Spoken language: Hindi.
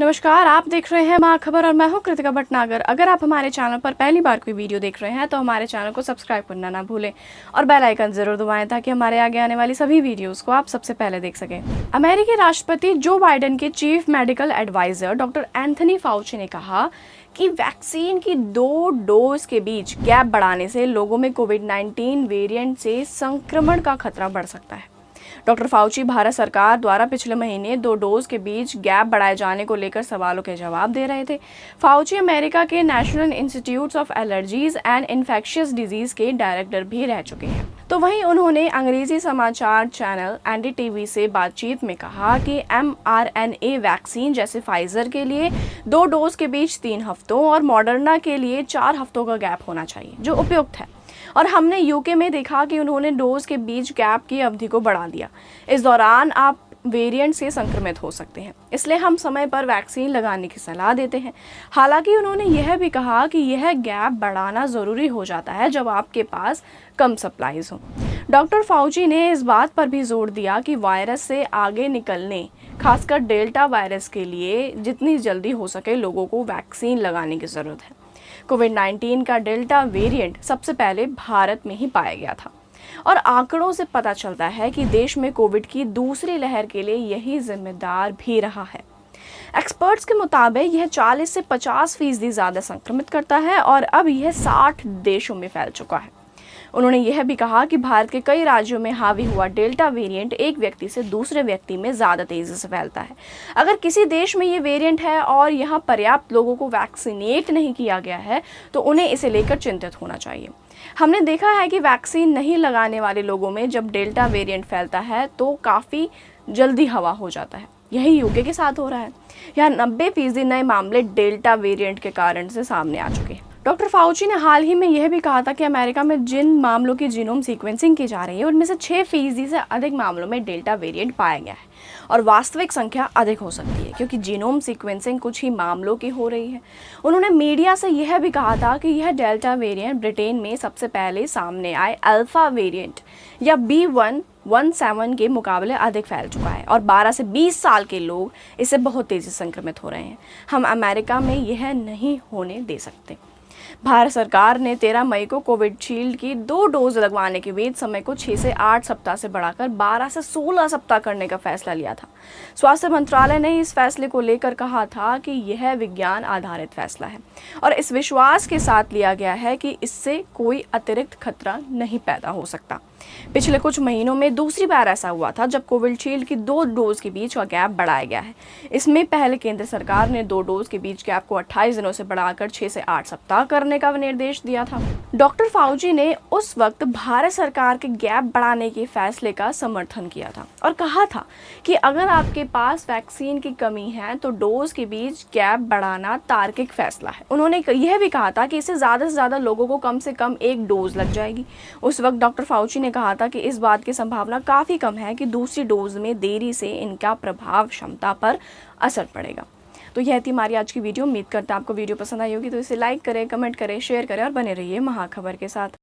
नमस्कार, आप देख रहे हैं महाखबर और मैं हूं कृतिका भटनागर। अगर आप हमारे चैनल पर पहली बार कोई वीडियो देख रहे हैं तो हमारे चैनल को सब्सक्राइब करना ना भूलें और बेल आइकन जरूर दबाएं ताकि हमारे आगे आने वाली सभी वीडियोस को आप सबसे पहले देख सकें। अमेरिकी राष्ट्रपति जो बाइडेन के chief medical adviser doctor Anthony Fauci ने कहा कि वैक्सीन की 2 डोज के बीच गैप बढ़ाने से लोगों में कोविड-19 वेरिएंट से संक्रमण का खतरा बढ़ सकता है। डॉक्टर फाउची भारत सरकार द्वारा पिछले महीने 2 डोज के बीच गैप बढ़ाए जाने को लेकर सवालों के जवाब दे रहे थे। फाउची अमेरिका के national institute of allergies and infectious disease के डायरेक्टर भी रह चुके हैं। तो वहीं उन्होंने अंग्रेजी समाचार चैनल एनडीटीवी से बातचीत में कहा कि mRNA वैक्सीन जैसे फाइजर के लिए 2 डोज के बीच 3 हफ्तों और मॉडर्ना के लिए 4 हफ्तों का गैप होना चाहिए, जो उपयुक्त है। और हमने यूके में देखा कि उन्होंने डोज के बीच गैप की अवधि को बढ़ा दिया। इस दौरान आप वेरिएंट से संक्रमित हो सकते हैं, इसलिए हम समय पर वैक्सीन लगाने की सलाह देते हैं। हालांकि उन्होंने यह भी कहा कि यह गैप बढ़ाना ज़रूरी हो जाता है जब आपके पास कम सप्लाईज हों। डॉक्टर फाउची ने इस बात पर भी जोर दिया कि वायरस से आगे निकलने, खासकर डेल्टा वायरस के लिए जितनी जल्दी हो सके लोगों को वैक्सीन लगाने की ज़रूरत है। कोविड-19 का डेल्टा वेरिएंट सबसे पहले भारत में ही पाया गया था और आंकड़ों से पता चलता है कि देश में कोविड की दूसरी लहर के लिए यही जिम्मेदार भी रहा है। एक्सपर्ट्स के मुताबिक यह 40 से 50% ज़्यादा संक्रमित करता है और अब यह 60 देशों में फैल चुका है। उन्होंने यह भी कहा कि भारत के कई राज्यों में हावी हुआ डेल्टा वेरिएंट एक व्यक्ति से दूसरे व्यक्ति में ज़्यादा तेज़ी से फैलता है। अगर किसी देश में ये वेरिएंट है और यहाँ पर्याप्त लोगों को वैक्सीनेट नहीं किया गया है तो उन्हें इसे लेकर चिंतित होना चाहिए। हमने देखा है कि वैक्सीन नहीं लगाने वाले लोगों में जब डेल्टा वेरिएंट फैलता है तो काफ़ी जल्दी हवा हो जाता है। यही यूके के साथ हो रहा है। यहाँ 90% नए मामले डेल्टा वेरिएंट के कारण से सामने आ चुके हैं। डॉक्टर फाउची ने हाल ही में यह भी कहा था कि अमेरिका में जिन मामलों की जीनोम सीक्वेंसिंग की जा रही है उनमें से 6% से अधिक मामलों में डेल्टा वेरिएंट पाया गया है और वास्तविक संख्या अधिक हो सकती है क्योंकि जीनोम सीक्वेंसिंग कुछ ही मामलों की हो रही है। उन्होंने मीडिया से यह भी कहा था कि यह डेल्टा वेरिएंट ब्रिटेन में सबसे पहले सामने आए अल्फा वेरिएंट या B117 के मुकाबले अधिक फैल चुका है और 12 से 20 साल के लोग इससे बहुत तेज़ी से संक्रमित हो रहे हैं। हम अमेरिका में यह नहीं होने दे सकते। भारत सरकार ने 13 मई को कोविशील्ड की 2 डोज लगवाने के बीच समय को 6 से 8 सप्ताह से बढ़ाकर 12 से 16 सप्ताह करने का फैसला लिया था। स्वास्थ्य मंत्रालय ने इस फैसले को लेकर कहा था कि यह विज्ञान आधारित फैसला है और इस विश्वास के साथ लिया गया है कि इससे कोई अतिरिक्त खतरा नहीं पैदा हो सकता। पिछले कुछ महीनों में दूसरी बार ऐसा हुआ था जब कोविशील्ड की 2 डोज के बीच का गैप बढ़ाया गया है। इसमें पहले केंद्र सरकार ने 2 डोज के बीच गैप को 28 दिनों से बढ़ाकर 6 से 8 सप्ताह करने का निर्देश दिया था। डॉक्टर फाउची ने उस वक्त भारत सरकार के गैप बढ़ाने के फैसले का समर्थन किया था और कहा था कि अगर आपके पास वैक्सीन की कमी है तो डोज के बीच गैप बढ़ाना तार्किक फैसला है। उन्होंने यह भी कहा था कि इससे ज़्यादा से ज़्यादा लोगों को कम से कम 1 डोज लग जाएगी। उस वक्त डॉक्टर फाउची ने कहा था कि इस बात की संभावना काफ़ी कम है कि दूसरी डोज में देरी से इनका प्रभाव क्षमता पर असर पड़ेगा। तो यह थी हमारी आज की वीडियो। उम्मीद करता है आपको वीडियो पसंद आई होगी, तो इसे लाइक करें, कमेंट करें, शेयर करें और बने रहिए महाखबर के साथ।